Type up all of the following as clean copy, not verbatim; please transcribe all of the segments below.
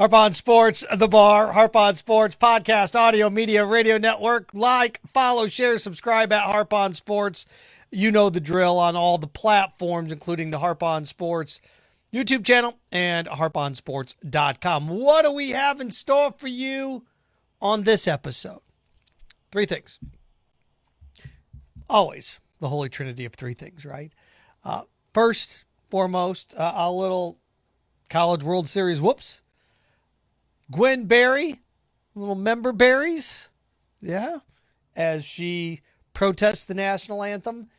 Harp on Sports, The Bar, Harp on Sports, podcast, audio, media, radio network. Like, follow, share, subscribe at Harp on Sports. You know the drill on all the platforms, including the Harp on Sports YouTube channel and harponsports.com. What do we have in store for you on this episode? Three things. Always the holy trinity of three things, right? First, foremost, a little College World Series whoops. Gwen Berry, little member berries, as she protests the National Anthem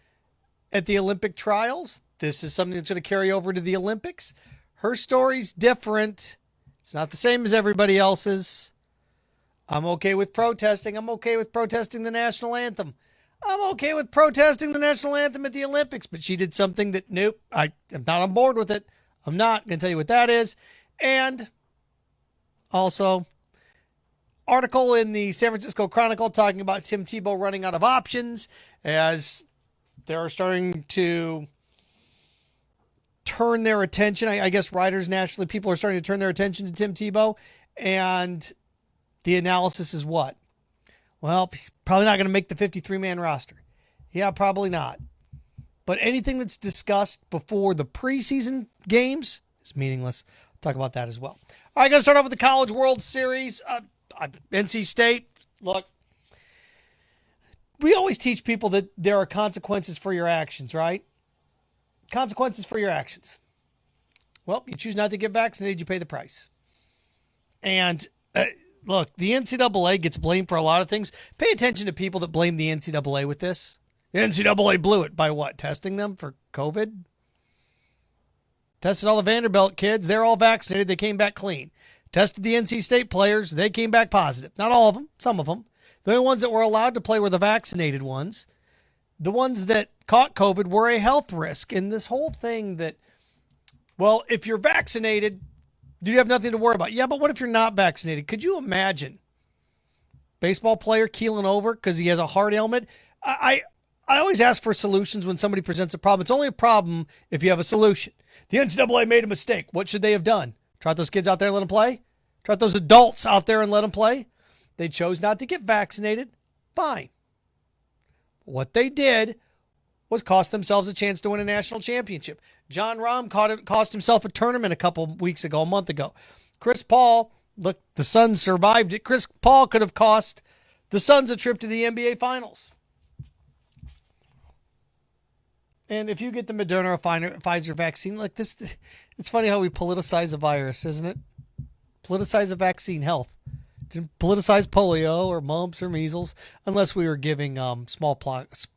at the Olympic trials. This is something that's going to carry over to the Olympics. Her story's different. It's not the same as everybody else's. I'm okay with protesting. I'm okay with protesting the National Anthem. I'm okay with protesting the National Anthem at the Olympics, but she did something that, nope, I am not on board with it. I'm not going to tell you what that is. And also, article in the San Francisco Chronicle talking about Tim Tebow running out of options as they're starting to turn their attention. I guess writers nationally, people are starting to turn their attention to Tim Tebow. And the analysis is what? Well, he's probably not going to make the 53-man roster. Yeah, probably not. But anything that's discussed before the preseason games is meaningless. We'll talk about that as well. All right, going to start off with the College World Series. NC State, look, we always teach people that there are consequences for your actions, right? Consequences for your actions. Well, you choose not to get vaccinated, you pay the price. And look, the NCAA gets blamed for a lot of things. Pay attention to people that blame the NCAA with this. The NCAA blew it by what? Testing them for COVID? Tested all the Vanderbilt kids. They're all vaccinated. They came back clean. Tested the NC State players. They came back positive. Not all of them. Some of them. The only ones that were allowed to play were the vaccinated ones. The ones that caught COVID were a health risk. And this whole thing that, well, if you're vaccinated, you have nothing to worry about. Yeah, but what if you're not vaccinated? Could you imagine baseball player keeling over because he has a heart ailment? I always ask for solutions when somebody presents a problem. It's only a problem if you have a solution. The NCAA made a mistake. What should they have done? Trot those kids out there and let them play? Trot those adults out there and let them play? They chose not to get vaccinated. Fine. What they did was cost themselves a chance to win a national championship. John Rahm cost himself a tournament a month ago. Chris Paul, look, the Suns survived it. Chris Paul could have cost the Suns a trip to the NBA Finals. And if you get the Moderna or Pfizer vaccine, like this, it's funny how we politicize a virus, isn't it? Politicize a vaccine, health. Didn't politicize polio or mumps or measles, unless we were giving smallpox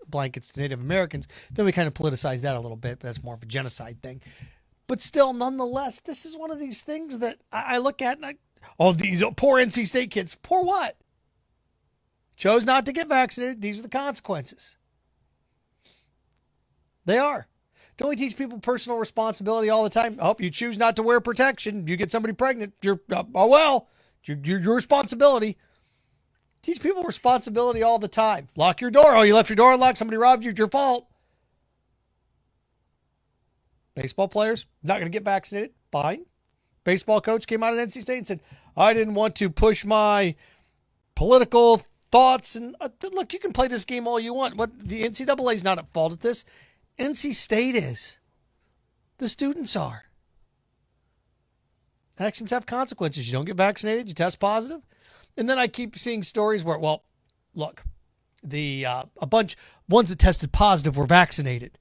blankets to Native Americans. Then we kind of politicized that a little bit, but that's more of a genocide thing. But still, nonetheless, this is one of these things that I look at and these poor NC State kids. Poor what? Chose not to get vaccinated. These are the consequences. They are. Don't we teach people personal responsibility all the time? Oh, you choose not to wear protection. You get somebody pregnant. Your responsibility. Teach people responsibility all the time. Lock your door. Oh, you left your door unlocked. Somebody robbed you. It's your fault. Baseball players, not going to get vaccinated. Fine. Baseball coach came out of NC State and said, I didn't want to push my political thoughts. And look, you can play this game all you want. The NCAA is not at fault at this. NC State is. The students are. Actions have consequences. You don't get vaccinated, you test positive. And then I keep seeing stories where, well, look, a bunch, ones that tested positive were vaccinated.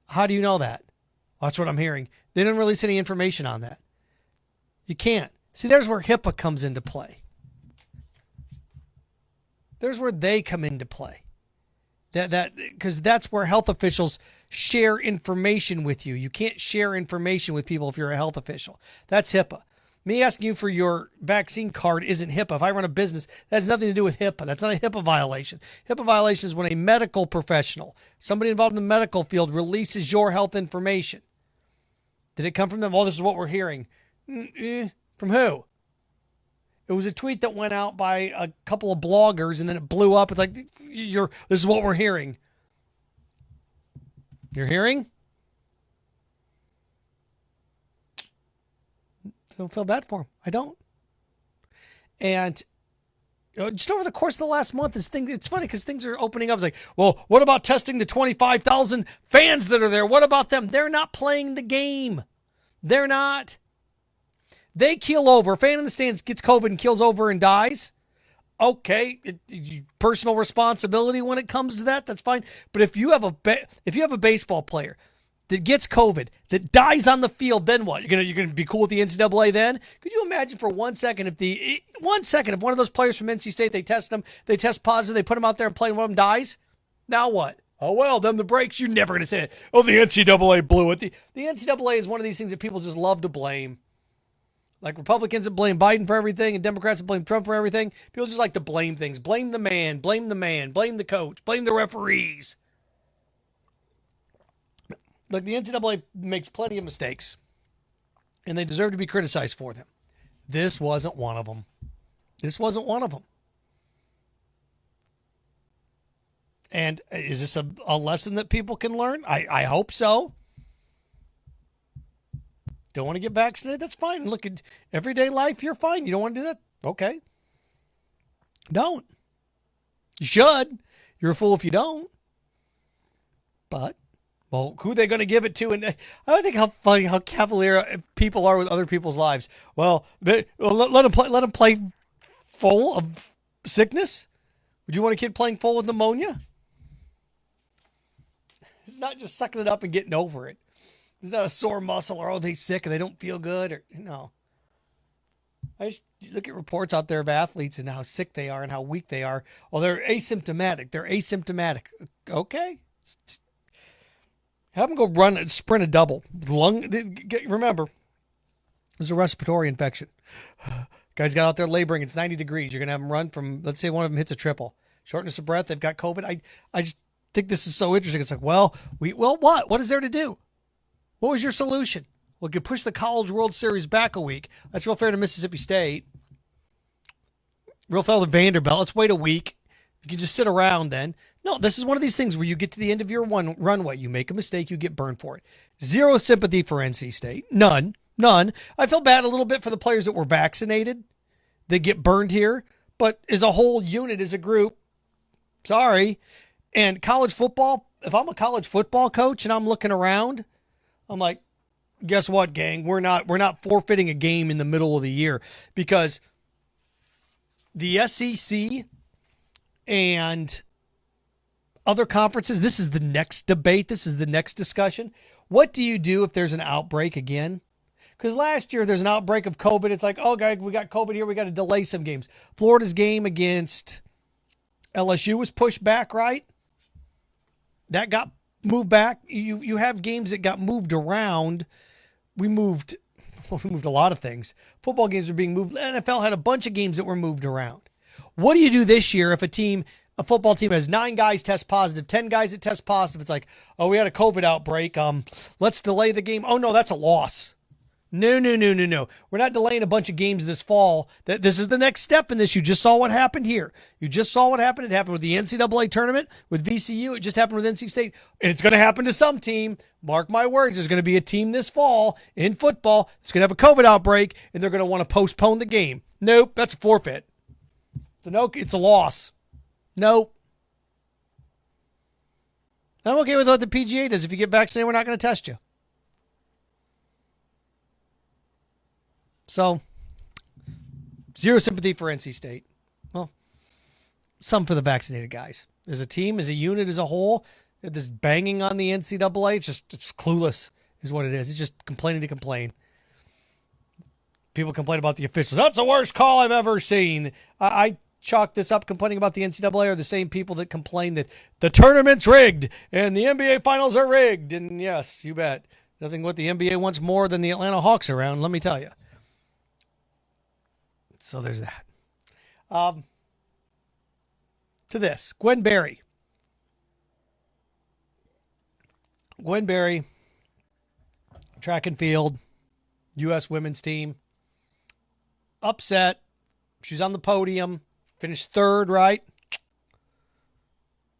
How do you know that? That's what I'm hearing. They didn't release any information on that. You can't. See, there's where HIPAA comes into play. There's where they come into play. Because that's where health officials share information with you. You can't share information with people if you're a health official. That's HIPAA. Me asking you for your vaccine card isn't HIPAA. If I run a business, that has nothing to do with HIPAA. That's not a HIPAA violation. HIPAA violation is when a medical professional, somebody involved in the medical field, releases your health information. Did it come from them? Oh, this is what we're hearing. From who? It was a tweet that went out by a couple of bloggers, and then it blew up. It's like, this is what we're hearing. You're hearing? don't feel bad for them. I don't. And just over the course of the last month, it's funny because things are opening up. It's like, well, what about testing the 25,000 fans that are there? What about them? They're not playing the game. They're not. They keel over. A fan in the stands gets COVID and keels over and dies. Okay, personal responsibility when it comes to that. That's fine. But if you have a baseball player that gets COVID, that dies on the field, then what? You're gonna be cool with the NCAA then? Could you imagine for 1 second if one of those players from NC State, they test positive, they put them out there and play, and one of them dies? Now what? Oh, well, then the breaks. You're never going to say it. Oh, the NCAA blew it. The NCAA is one of these things that people just love to blame. Like Republicans that blame Biden for everything and Democrats that blame Trump for everything. People just like to blame things. Blame the man, blame the coach, blame the referees. Look, the NCAA makes plenty of mistakes, and they deserve to be criticized for them. This wasn't one of them. And is this a lesson that people can learn? I hope so. Don't want to get vaccinated? That's fine. Look, at everyday life, you're fine. You don't want to do that? Okay. Don't. You should. You're a fool if you don't. But, well, who are they going to give it to? And I think how funny, how cavalier people are with other people's lives. Well, let them play full of sickness? Would you want a kid playing full with pneumonia? It's not just sucking it up and getting over it. It's not a sore muscle or, oh, they're sick and they don't feel good. Or no. I just look at reports out there of athletes and how sick they are and how weak they are. Oh, they're asymptomatic. Okay. Have them go sprint a double. Remember, there's a respiratory infection. Guys got out there laboring. It's 90 degrees. You're going to have them run from, let's say one of them hits a triple. Shortness of breath. They've got COVID. I just think this is so interesting. It's like, well, what? What is there to do? What was your solution? Well, you could push the College World Series back a week. That's real fair to Mississippi State. Real fair to Vanderbilt. Let's wait a week. You can just sit around then. No, this is one of these things where you get to the end of your runway. You make a mistake, you get burned for it. Zero sympathy for NC State. None. I feel bad a little bit for the players that were vaccinated. They get burned here. But as a whole unit, as a group, sorry. And college football, if I'm a college football coach and I'm looking around, I'm like, guess what, gang? We're not forfeiting a game in the middle of the year because the SEC and other conferences, this is the next debate. This is the next discussion. What do you do if there's an outbreak again? Because last year there's an outbreak of COVID. It's like, oh, guys, we got COVID here. We got to delay some games. Florida's game against LSU was pushed back, right? That got moved back. You have games that got moved around. We moved a lot of things. Football games are being moved. The NFL had a bunch of games that were moved around. What do you do this year if a football team has 9 guys test positive, 10 guys that test positive? It's like, oh, we had a COVID outbreak. Let's delay the game. Oh, no, that's a loss. No. We're not delaying a bunch of games this fall. This is the next step in this. You just saw what happened here. You just saw what happened. It happened with the NCAA tournament, with VCU. It just happened with NC State. And it's going to happen to some team. Mark my words. There's going to be a team this fall in football that's going to have a COVID outbreak, and they're going to want to postpone the game. Nope, that's a forfeit. It's a loss. Nope. I'm okay with what the PGA does. If you get vaccinated, we're not going to test you. So, zero sympathy for NC State. Well, some for the vaccinated guys. As a team, as a unit, as a whole, this banging on the NCAA, it's clueless is what it is. It's just complaining to complain. People complain about the officials. That's the worst call I've ever seen. I chalk this up. Complaining about the NCAA are the same people that complain that the tournament's rigged and the NBA finals are rigged. And yes, you bet. Nothing what the NBA wants more than the Atlanta Hawks around, let me tell you. So there's that. To this, Gwen Berry. Gwen Berry, track and field, U.S. women's team. Upset. She's on the podium. Finished third, right?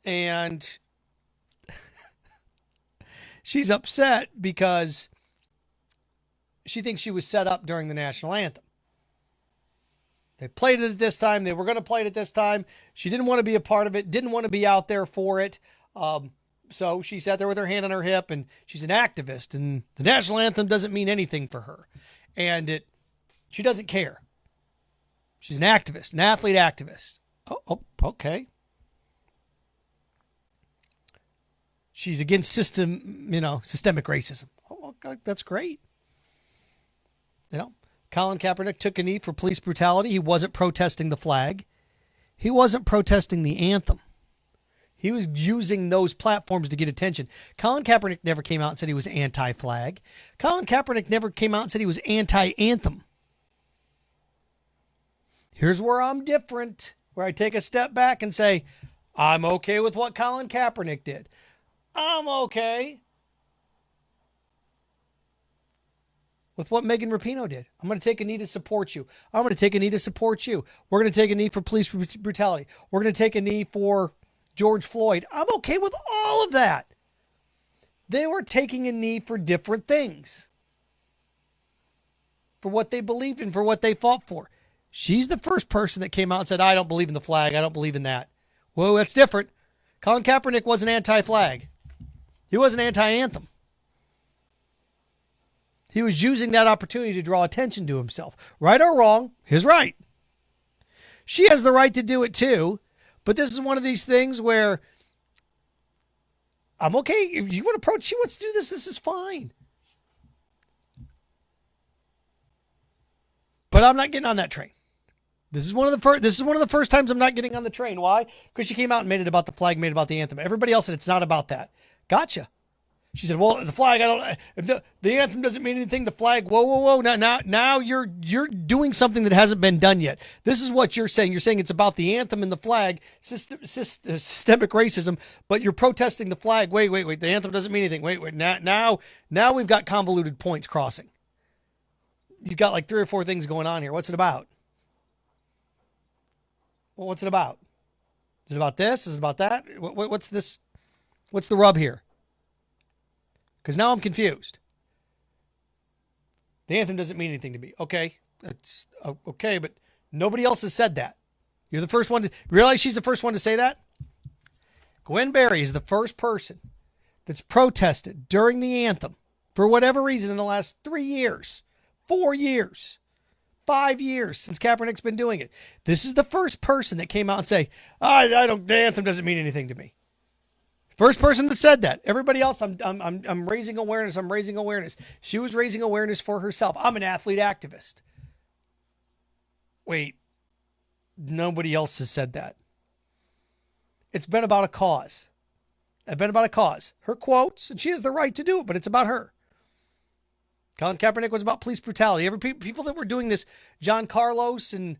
And she's upset because she thinks she was set up during the national anthem. They played it at this time. They were going to play it at this time. She didn't want to be a part of it, didn't want to be out there for it. So she sat there with her hand on her hip, and she's an activist, and the national anthem doesn't mean anything for her. And she doesn't care. She's an activist, an athlete activist. Oh, okay. She's against systemic racism. Oh, okay, that's great. Colin Kaepernick took a knee for police brutality. He wasn't protesting the flag. He wasn't protesting the anthem. He was using those platforms to get attention. Colin Kaepernick never came out and said he was anti-flag. Colin Kaepernick never came out and said he was anti-anthem. Here's where I'm different, where I take a step back and say, I'm okay with what Colin Kaepernick did. I'm okay with what Megan Rapinoe did. I'm going to take a knee to support you. I'm going to take a knee to support you. We're going to take a knee for police brutality. We're going to take a knee for George Floyd. I'm okay with all of that. They were taking a knee for different things, for what they believed in, for what they fought for. She's the first person that came out and said, I don't believe in the flag. I don't believe in that. Whoa, that's different. Colin Kaepernick wasn't anti-flag. He wasn't anti-anthem. He was using that opportunity to draw attention to himself. Right or wrong, his right. She has the right to do it too, but this is one of these things where I'm okay. If you want to approach, she wants to do this, this is fine. But I'm not getting on that train. This is one of the first times I'm not getting on the train. Why? Because she came out and made it about the flag, made it about the anthem. Everybody else said it's not about that. Gotcha. She said, "Well, the flag, the anthem doesn't mean anything. The flag, whoa. Now you're doing something that hasn't been done yet. This is what you're saying. You're saying it's about the anthem and the flag, systemic racism, but you're protesting the flag. Wait. The anthem doesn't mean anything. Wait. Now we've got convoluted points crossing. You've got like 3 or 4 things going on here. What's it about? Well, what's it about? Is it about this? Is it about that? What's this? What's the rub here? Because now I'm confused. The anthem doesn't mean anything to me. Okay, that's okay, but nobody else has said that. You're the first one to realize she's the first one to say that. Gwen Berry is the first person that's protested during the anthem for whatever reason in the last 3 years, 4 years, 5 years since Kaepernick's been doing it. This is the first person that came out and say, the anthem doesn't mean anything to me. First person that said that. Everybody else, I'm raising awareness. I'm raising awareness. She was raising awareness for herself. I'm an athlete activist. Wait, nobody else has said that. It's been about a cause. It's been about a cause. Her quotes, and she has the right to do it, but it's about her. Colin Kaepernick was about police brutality. People that were doing this, John Carlos and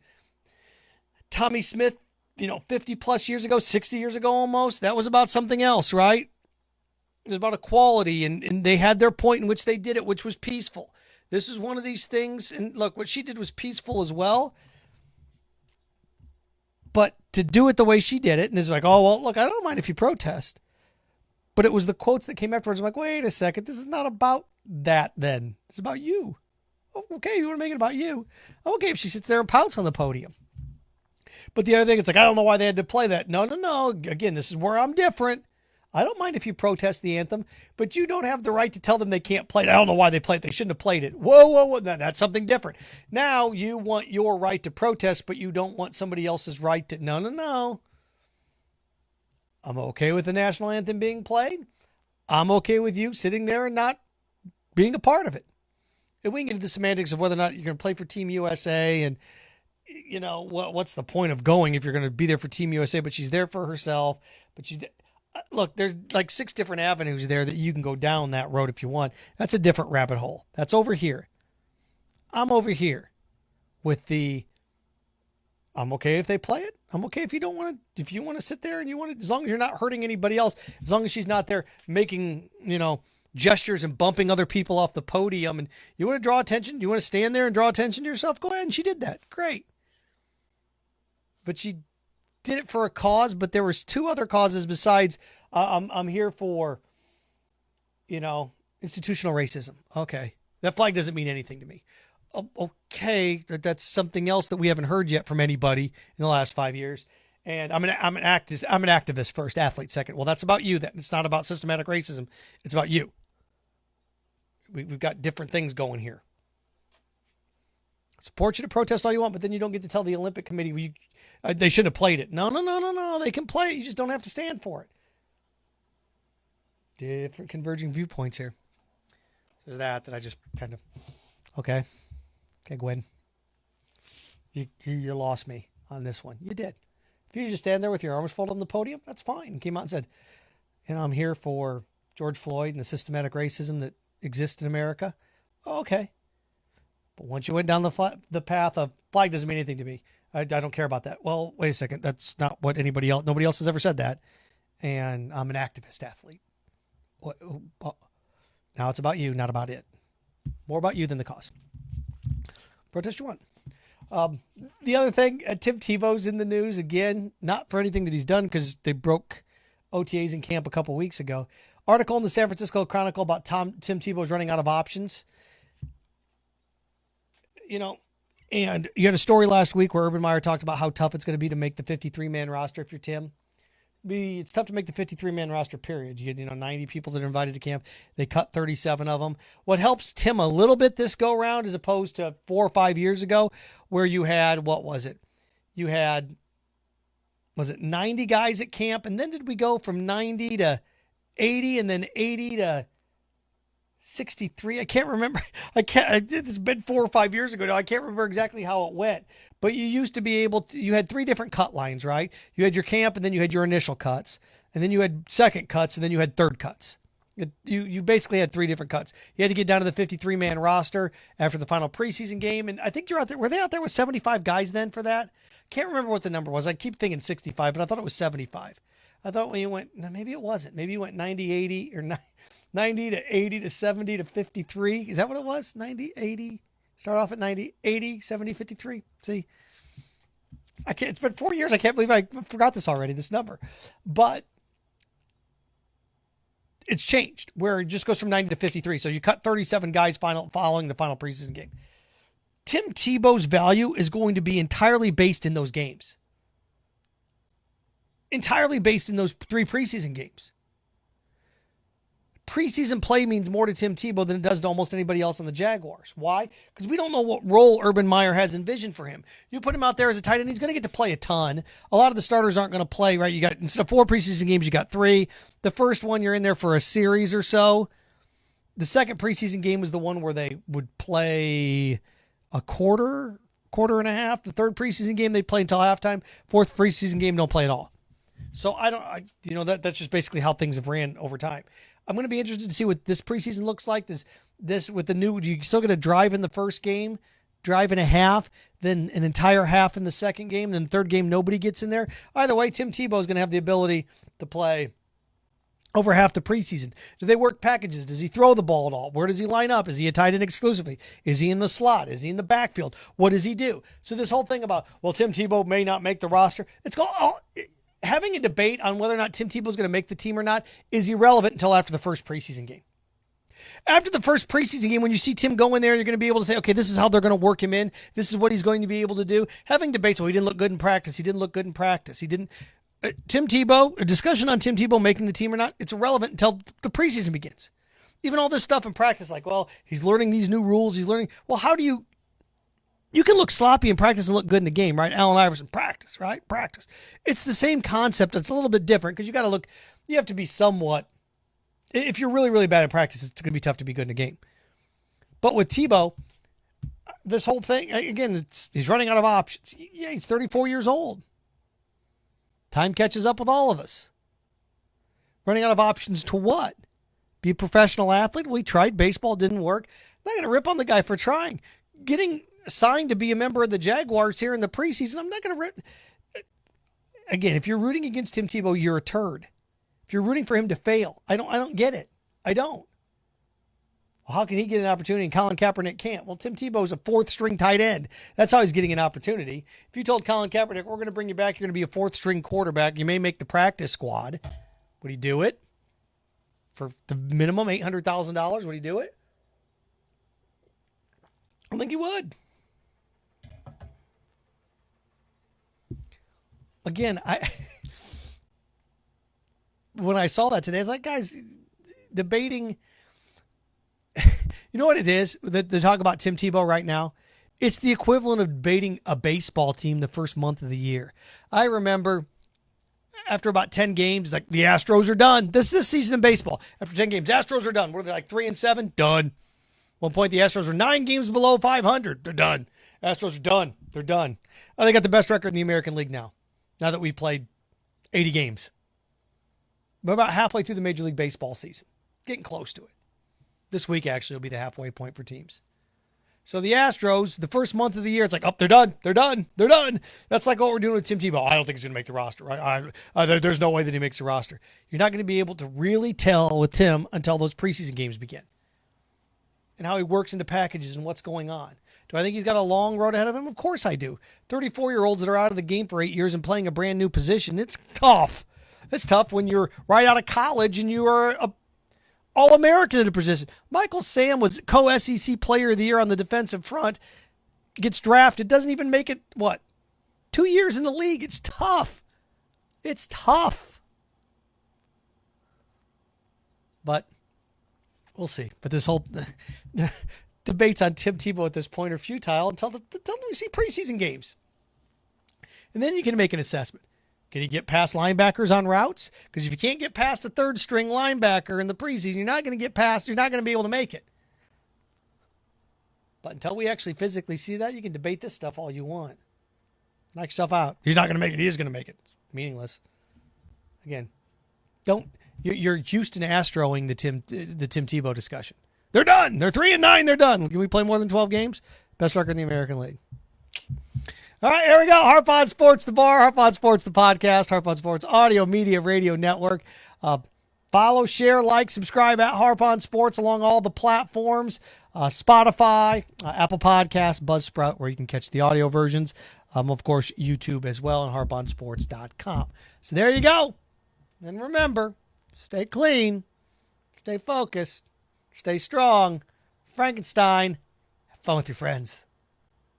Tommy Smith, 50 plus years ago, 60 years ago almost, that was about something else, right? It was about equality, and they had their point in which they did it, which was peaceful. This is one of these things, and look, what she did was peaceful as well, but to do it the way she did it, and it's like, oh, well, look, I don't mind if you protest, but it was the quotes that came afterwards. I'm like, wait a second, this is not about that then. It's about you. Okay, you want to make it about you. Okay, if she sits there and pouts on the podium. But the other thing, it's like, I don't know why they had to play that. No. Again, this is where I'm different. I don't mind if you protest the anthem, but you don't have the right to tell them they can't play it. I don't know why they played it. They shouldn't have played it. Whoa. That's something different. Now you want your right to protest, but you don't want somebody else's right to... No. I'm okay with the national anthem being played. I'm okay with you sitting there and not being a part of it. And we can get into the semantics of whether or not you're going to play for Team USA and... what's the point of going if you're going to be there for Team USA? But she's there for herself. But look, there's like 6 different avenues there that you can go down that road if you want. That's a different rabbit hole. That's over here. I'm over here with I'm okay if they play it. I'm okay if you don't want to, if you want to sit there and you want to, as long as you're not hurting anybody else, as long as she's not there making, gestures and bumping other people off the podium, and you want to draw attention, you want to stand there and draw attention to yourself, go ahead. And she did that. Great. But she did it for a cause, but there was 2 other causes besides I'm here for, institutional racism. Okay. That flag doesn't mean anything to me. Okay, that's something else that we haven't heard yet from anybody in the last 5 years. And I'm an activist first, athlete second. Well, that's about you then. It's not about systematic racism. It's about you. We've got different things going here. Support you to protest all you want, but then you don't get to tell the Olympic Committee they shouldn't have played it. No. They can play it. You just don't have to stand for it. Different converging viewpoints here. So there's that I just kind of, okay, Gwen. You lost me on this one. You did. If you just stand there with your arms folded on the podium, that's fine. And came out and said, I'm here for George Floyd and the systematic racism that exists in America. Oh, okay. But once you went down the path of flag doesn't mean anything to me. I don't care about that. Well, wait a second. That's not what nobody else has ever said that. And I'm an activist athlete. Now it's about you, not about it. More about you than the cause. Protest you want. The other thing, Tim Tebow's in the news again, not for anything that he's done because they broke OTAs in camp a couple weeks ago. Article in the San Francisco Chronicle about Tim Tebow's running out of options. And you had a story last week where Urban Meyer talked about how tough it's going to be to make the 53-man roster if you're Tim. It's tough to make the 53-man roster, period. You had 90 people that are invited to camp. They cut 37 of them. What helps Tim a little bit this go-round as opposed to 4 or 5 years ago where you had, what was it? You had, was it 90 guys at camp? And then did we go from 90 to 80 and then 80 to 63? I can't remember. It's been 4 or 5 years ago now. I can't remember exactly how it went. But you used to be able to, you had 3 different cut lines, right? You had your camp and then you had your initial cuts. And then you had second cuts and then you had third cuts. You basically had 3 different cuts. You had to get down to the 53-man roster after the final preseason game. And I think you're out there. Were they out there with 75 guys then for that? Can't remember what the number was. I keep thinking 65, but I thought it was 75. I thought when you went, no, maybe it wasn't. Maybe you went 90, 80 or 90 to 80 to 70 to 53. Is that what it was? 90, 80. Start off at 90, 80, 70, 53. See, it's been 4 years. I can't believe I forgot this already, this number. But it's changed where it just goes from 90 to 53. So you cut 37 guys following the final preseason game. Tim Tebow's value is going to be entirely based in those games. Entirely based in those 3 preseason games. Preseason play means more to Tim Tebow than it does to almost anybody else on the Jaguars. Why? Because we don't know what role Urban Meyer has envisioned for him. You put him out there as a tight end, he's going to get to play a ton. A lot of the starters aren't going to play, right? You got, instead of 4 preseason games, you got 3. The first one, you're in there for a series or so. The second preseason game was the one where they would play a quarter and a half. The third preseason game, they play until halftime. Fourth preseason game, don't play at all. So that's just basically how things have ran over time. I'm going to be interested to see what this preseason looks like. Does this with the new, you still going to drive in the first game, drive in a half, then an entire half in the second game, then third game, nobody gets in there. Either way, Tim Tebow is going to have the ability to play over half the preseason. Do they work packages? Does he throw the ball at all? Where does he line up? Is he a tight end exclusively? Is he in the slot? Is he in the backfield? What does he do? So this whole thing about, well, Tim Tebow may not make the roster. It's called, having a debate on whether or not Tim Tebow is going to make the team or not is irrelevant until after the first preseason game. After the first preseason game, when you see Tim go in there, you're going to be able to say, okay, this is how they're going to work him in. This is what he's going to be able to do. Having debates, well, he didn't look good in practice. He didn't look good in practice. He didn't. Tim Tebow, a discussion on Tim Tebow making the team or not, it's irrelevant until the preseason begins. Even all this stuff in practice, like, well, he's learning these new rules. He's learning. Well, how do you can look sloppy in practice and look good in the game, right? Allen Iverson, practice, right? Practice. It's the same concept. It's a little bit different because you have to be somewhat, if you're really, really bad at practice, it's going to be tough to be good in a game. But with Tebow, this whole thing, again, he's running out of options. Yeah, he's 34 years old. Time catches up with all of us. Running out of options to what? Be a professional athlete? Well, he tried baseball, didn't work. I'm not going to rip on the guy for trying. Getting signed to be a member of the Jaguars here in the preseason, I'm not going to rip. Again, if you're rooting against Tim Tebow, you're a turd. If you're rooting for him to fail, I don't get it. I don't. Well, how can he get an opportunity and Colin Kaepernick can't? Well, Tim Tebow is a 4th-string tight end. That's how he's getting an opportunity. If you told Colin Kaepernick, we're going to bring you back, you're going to be a 4th-string quarterback, you may make the practice squad, would he do it? For the minimum $800,000, would he do it? I think he would. Again, when I saw that today, I was like, guys, debating. You know what it is? The talk about Tim Tebow right now. It's the equivalent of debating a baseball team the first month of the year. I remember after about 10 games, like the Astros are done. This season in baseball. After 10 games, Astros are done. What are they, like 3-7? Done. One point, the Astros are 9 games below 500. They're done. Astros are done. They're done. Oh, they got the best record in the American League now that we've played 80 games. We're about halfway through the Major League Baseball season. Getting close to it. This week, actually, will be the halfway point for teams. So the Astros, the first month of the year, it's like, oh, they're done. They're done. They're done. That's like what we're doing with Tim Tebow. I don't think he's going to make the roster. There's no way that he makes the roster. You're not going to be able to really tell with Tim until those preseason games begin. And how he works into packages and what's going on. Do I think he's got a long road ahead of him? Of course I do. 34-year-olds that are out of the game for 8 years and playing a brand new position, it's tough. It's tough when you're right out of college and you are a All-American in a position. Michael Sam was co-SEC Player of the Year on the defensive front, gets drafted, doesn't even make it, 2 years in the league. It's tough. It's tough. But we'll see. But this whole debates on Tim Tebow at this point are futile until we see preseason games. And then you can make an assessment. Can he get past linebackers on routes? Because if you can't get past a third string linebacker in the preseason, you're not going to be able to make it. But until we actually physically see that, you can debate this stuff all you want. Knock yourself out. He's not going to make it. He is going to make it. It's meaningless. Again, you're Houston Astroing the Tim Tebow discussion. They're done. They're 3-9. They're done. Can we play more than 12 games? Best record in the American League. All right, here we go. Harp on Sports, the bar. Harp on Sports, the podcast. Harp on Sports, audio, media, radio network. Follow, share, like, subscribe at Harp on Sports along all the platforms. Spotify, Apple Podcasts, Buzzsprout, where you can catch the audio versions. Of course, YouTube as well, and harponsports.com. So there you go. And remember, stay clean, stay focused, stay strong. Frankenstein, have fun with your friends.